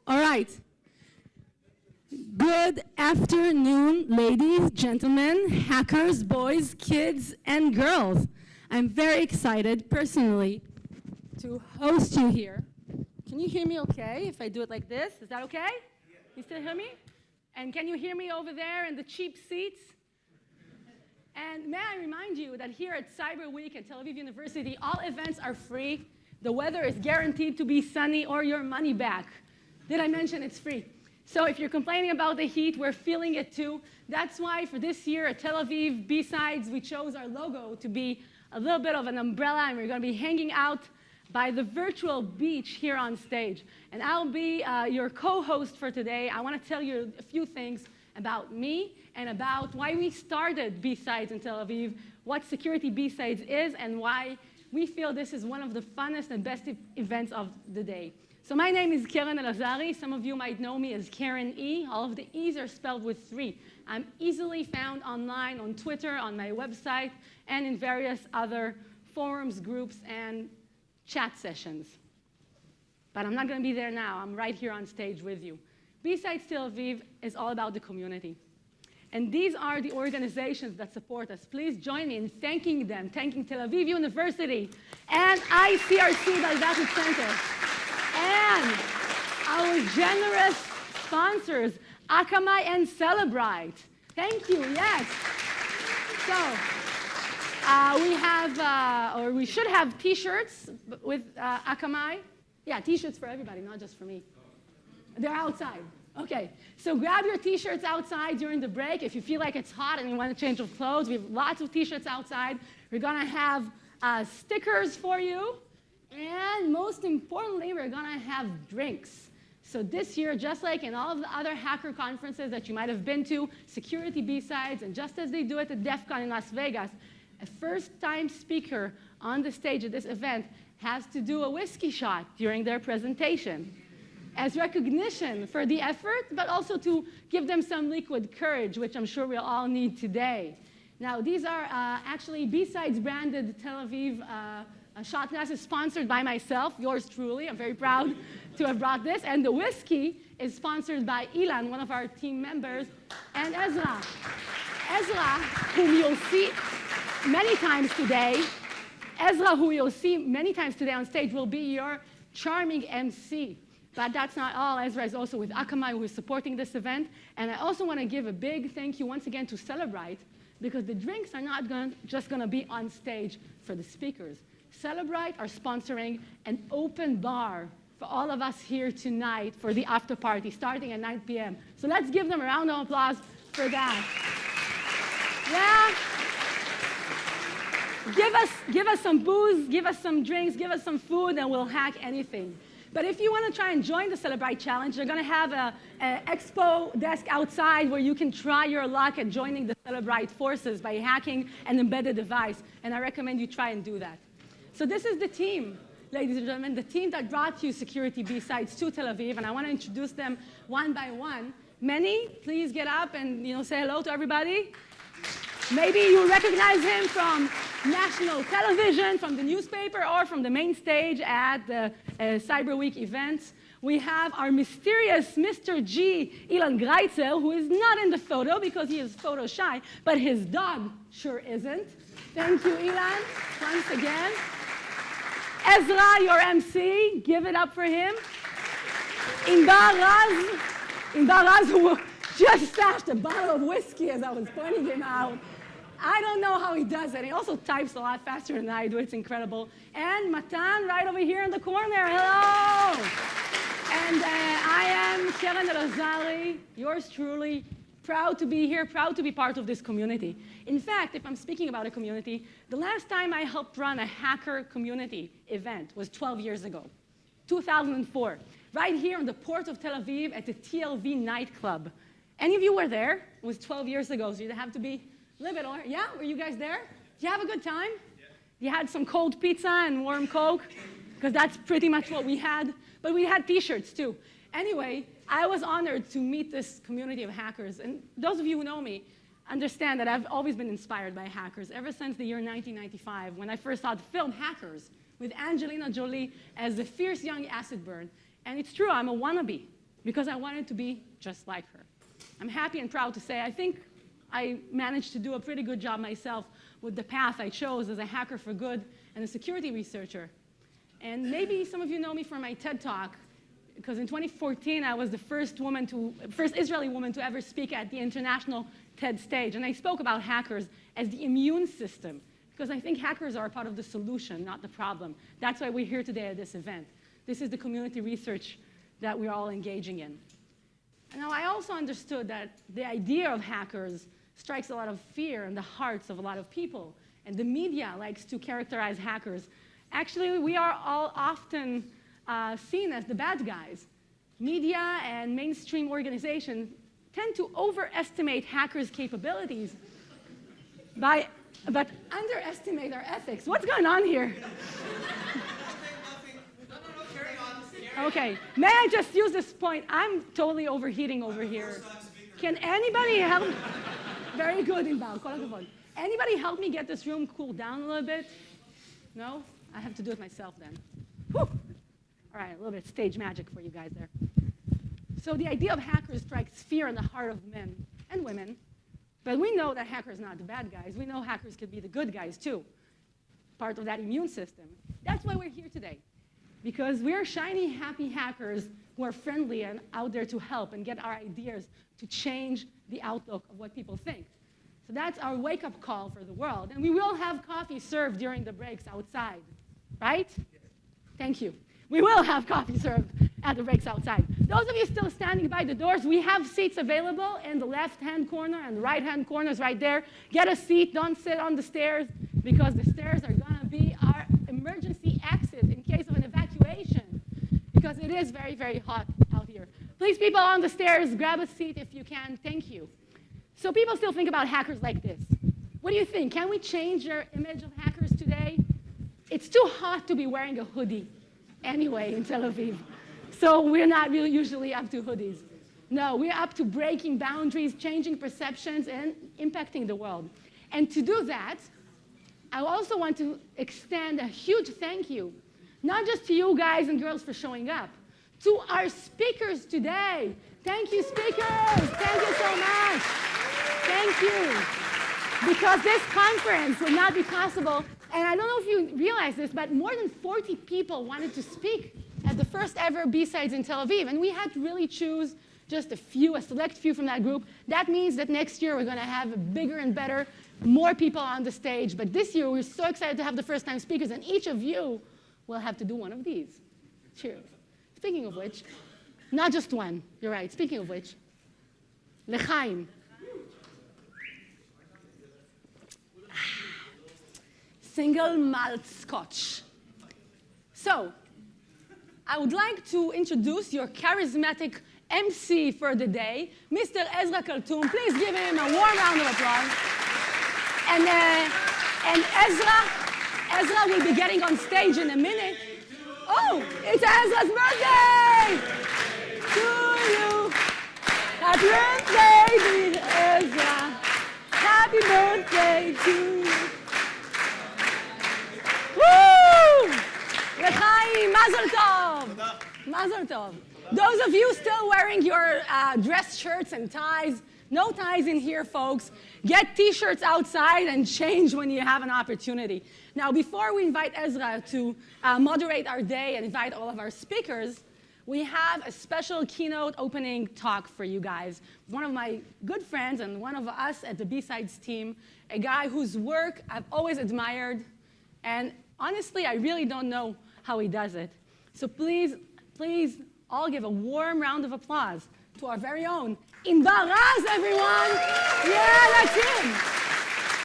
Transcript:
All right. Good afternoon, ladies, gentlemen, hackers, boys, kids, and girls. I'm very excited, personally, to host you here. Can you hear me okay if I do it like this? Is that okay? Yeah. You still hear me? And can you hear me over there in the cheap seats? And may I remind you that here at Cyberweek at Tel Aviv University, all events are free. The weather is guaranteed to be sunny or your money back. Did I mention it's free? So if you're complaining about the heat, we're feeling it too. That's why for this year at Tel Aviv Bsides, we chose our logo to be a little bit of an umbrella, and we're going to be hanging out by the virtual beach here on stage. And I'll be your co-host for today. I want to tell you a few things about me and about why we started Bsides in Tel Aviv, what Security Bsides is, and why we feel this is one of the funnest and best events of the day. So my name is Keren Elazari. Some of you might know me as Keren E. All of the E's are spelled with 3. I'm easily found online, on Twitter, on my website, and in various other forums, groups, and chat sessions. But I'm not going to be there now. I'm right here on stage with you. Bsides Tel Aviv is all about the community. And these are the organizations that support us. Please join me in thanking them, thanking Tel Aviv University and ICRC Baldatic Center. And our generous sponsors, Akamai and Celebrite. Thank you, yes. So we have, or we should have T-shirts with Akamai. Yeah, T-shirts for everybody, not just for me. They're outside. Okay, so grab your T-shirts outside during the break. If you feel like it's hot and you want to change of clothes, we have lots of T-shirts outside. We're going to have stickers for you. And most importantly, we're going to have drinks. So this year, just like in all of the other hacker conferences that you might have been to, Security Bsides, and just as they do at the DEF CON in Las Vegas, a first-time speaker on the stage at this event has to do a whiskey shot during their presentation as recognition for the effort, but also to give them some liquid courage, which I'm sure we'll all need today. Now, these are actually Bsides branded Tel Aviv shot glasses sponsored by myself, yours truly. I'm very proud to have brought this. And the whiskey is sponsored by Ilan, one of our team members, and Ezra. Ezra, whom you'll see many times today, on stage, will be your charming MC. But that's not all. Ezra is also with Akamai, who is supporting this event. And I also want to give a big thank you once again to Celebrite, because the drinks are not just going to be on stage for the speakers. Celebrite are sponsoring an open bar for all of us here tonight for the after party, starting at 9 p.m. So let's give them a round of applause for that. Yeah? Give us some booze, give us some drinks, give us some food, and we'll hack anything. But if you want to try and join the Celebrite Challenge, they're going to have an expo desk outside where you can try your luck at joining the Celebrite forces by hacking an embedded device. And I recommend you try and do that. So this is the team, ladies and gentlemen, the team that brought you Security Bsides to Tel Aviv. And I want to introduce them one by one. Manny, please get up and say hello to everybody. Maybe you recognize him from national television, from the newspaper, or from the main stage at the Cyberweek events. We have our mysterious Mr. G, Ilan Greitzel, who is not in the photo because he is photo shy, but his dog sure isn't. Thank you, Ilan, once again. Ezra, your MC, give it up for him. Inbar Raz, who just stashed a bottle of whiskey as I was pointing him out. I don't know how he does it. He also types a lot faster than I do. It's incredible. And Matan, right over here in the corner. Hello. And I am Keren Elazari, yours truly. Proud to be here, proud to be part of this community. In fact, if I'm speaking about a community, the last time I helped run a hacker community event was 12 years ago, 2004, right here on the port of Tel Aviv at the TLV nightclub. Any of you were there? It was 12 years ago, so you'd have to be a little bit older. Yeah, were you guys there? Did you have a good time? Yeah. You had some cold pizza and warm Coke? Because that's pretty much what we had. But we had T-shirts, too. Anyway, I was honored to meet this community of hackers. And those of you who know me understand that I've always been inspired by hackers ever since the year 1995, when I first saw the film Hackers with Angelina Jolie as the fierce young acid burn. And it's true, I'm a wannabe. because I wanted to be just like her. I'm happy and proud to say I think I managed to do a pretty good job myself with the path I chose as a hacker for good and a security researcher. And maybe some of you know me from my TED Talk, because in 2014 I was the first Israeli woman to ever speak at the international TED stage. And I spoke about hackers as the immune system, because I think hackers are a part of the solution, not the problem. That's why we're here today at this event. This is the community research that we're all engaging in. Now, I also understood that the idea of hackers strikes a lot of fear in the hearts of a lot of people, and the media likes to characterize hackers. Actually, we are all often seen as the bad guys. Media and mainstream organizations tend to overestimate hackers' capabilities but underestimate our ethics. What's going on here? Okay, may I just use this point? I'm totally overheating over here. Can anybody help? Very good, Inbal. Anybody help me get this room cooled down a little bit? No? I have to do it myself then. Whew. All right, a little bit of stage magic for you guys there. So the idea of hackers strikes fear in the heart of men and women. But we know that hackers are not the bad guys. We know hackers could be the good guys too, part of that immune system. That's why we're here today, because we're shiny, happy hackers who are friendly and out there to help and get our ideas to change the outlook of what people think. So that's our wake-up call for the world. And we will have coffee served during the breaks outside, right? Thank you. We will have coffee served at the breaks outside. Those of you still standing by the doors, we have seats available in the left-hand corner and the right-hand corner is right there. Get a seat. Don't sit on the stairs, because the stairs are going to be our emergency exit in case of an evacuation, because it is very, very hot out here. Please, people on the stairs, grab a seat if you can. Thank you. So people still think about hackers like this. What do you think? Can we change your image of hackers today? It's too hot to be wearing a hoodie anyway in Tel Aviv. So we're not really usually up to hoodies. No, we're up to breaking boundaries, changing perceptions, and impacting the world. And to do that, I also want to extend a huge thank you, not just to you guys and girls for showing up, to our speakers today. Thank you, speakers. Thank you so much. Thank you. Because this conference would not be possible, and I don't know if you realize this, but more than 40 people wanted to speak at the first ever Bsides in Tel Aviv, and we had to really choose just a select few from that group. That means that next year we're going to have bigger and better, more people on the stage. But this year we're so excited to have the first-time speakers, and each of you will have to do one of these. Cheers. Speaking of which, not just one, you're right. Speaking of which, L'chaim. Single malt scotch. So, I would like to introduce your charismatic MC for the day, Mr. Ezra Kaltoum. Please give him a warm round of applause. And Ezra will be getting on stage in a minute. Oh, it's Ezra's birthday! To you. Happy birthday, dear Ezra. Happy birthday to you. Woo! L'chaim, mazel tov. Mazel tov. Those of you still wearing your dress shirts and ties, no ties in here, folks. Get T-shirts outside and change when you have an opportunity. Now, before we invite Ezra to moderate our day and invite all of our speakers, we have a special keynote opening talk for you guys. One of my good friends and one of us at the Bsides team, a guy whose work I've always admired, and honestly, I really don't know how he does it. So please, please, all give a warm round of applause to our very own Inbal Raz, everyone. Yeah, that's him.